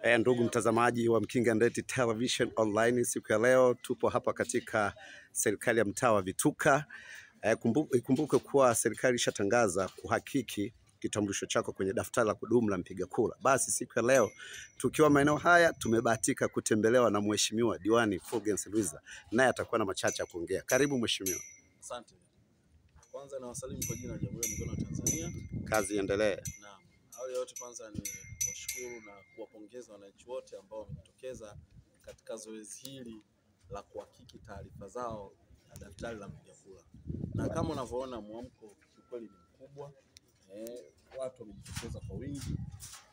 Ndugu mtazamaji wa Mkinga Ndeti Television Online, siku ya leo tupo hapa katika serikali ya mtaa wa Vituka. Ikumbuke kuwa serikali ishatangaza kuhakiki kitambulisho chako kwenye daftari la kudumu la mpiga kura. Basi siku ya leo tukiwa maeneo haya tumebahatika kutembelewa na Mheshimiwa Diwani Fulgence Luiza, naye atakuwa na machache ya kuongea. Karibu Mheshimiwa. Asante. Kwanza na wasalimu kwa jina la Jamhuri ya Muungano wa Tanzania. Kazi iendelee. Naam. Awali yote kwanza ni kuwashukuru na kuwapongeza wananchi wote ambao wamejitokeza katika zoezi hili la kuhakiki taarifa zao na daftari la mpiga kura. Na kama unavyoona mwamko kweli ni mkubwa. Watu wamejitokeza kwa wingi.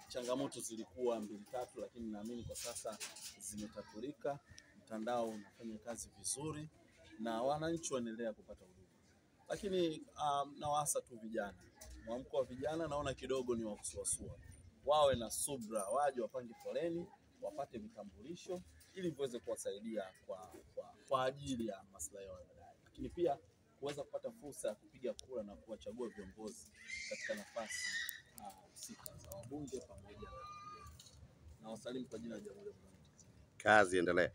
Changamoto zilikuwa 2-3, lakini naamini kwa sasa zimetatulika. Mtandao unafanya kazi vizuri na wananchi wanaendelea kupata huduma. Lakini nawaasa tu vijana. Mwamko wa vijana naona kidogo ni wa kusuasua. Wawe na subra, waje wapange foleni, wapate vitambulisho ili viweze kuwasaidia kwa ajili ya maslahi yao. Lakini pia kuweza kupata fursa ya kupiga kura na kuwachagua viongozi katika nafasi husika za wabunge pamoja na wasalimu kwa jina la Jamhuri ya Muungano wa Tanzania. Kazi endelee.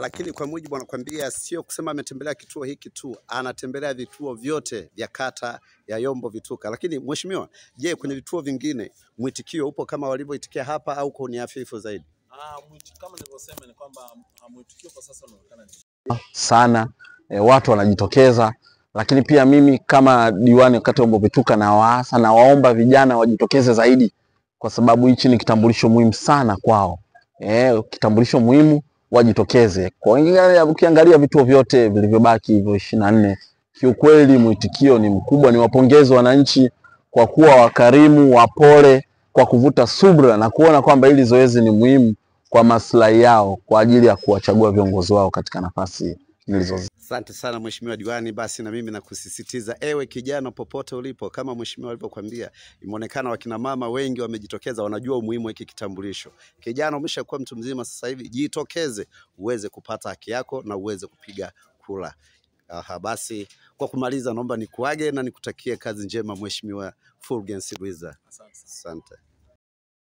Lakini kwa mujibu anakuambia sio kusema ametembelea kituo hiki tu, anatembelea vituo vyote vya kata ya Yombo Vituka. Lakini Mheshimiwa, je, kwenye vituo vingine mwitikio upo kama walivyoitikia hapa au kwa ni hafifu zaidi? Kama nilivyosema ni kwamba mwitikio kwa sasa unaonekana sana, watu wanajitokeza, lakini pia mimi kama diwani kata Yombo Vituka na waasa na waomba vijana wajitokeze zaidi, kwa sababu hichi ni kitambulisho muhimu sana kwao. Kitambulisho muhimu, wajitokeze. Kwa ukiangalia vituo vyote vilivyobaki hivyo 24, kiukweli mwitikio ni mkubwa. Ni wapongeze wananchi kwa kuwa wakarimu, wapole, kwa kuvuta subra na kuona kwamba hili zoezi ni muhimu kwa maslahi yao kwa ajili ya kuwachagua viongozi wao katika nafasi nilizozi. Asante sana Mheshimiwa Diwani. Basi na mimi nakusisitiza, ewe kijana popote ulipo, kama Mheshimiwa alipokuambia, imeonekana wakina mama wengi wamejitokeza, wanajua umuhimu wa hiki kitambulisho. Kijana umeshakuwa mtu mzima sasa hivi, jitokeze uweze kupata haki yako na uweze kupiga kura. Basi kwa kumaliza naomba nikuage na nikutakie kazi njema Mheshimiwa Fulgence Luiza. Asante. Asante.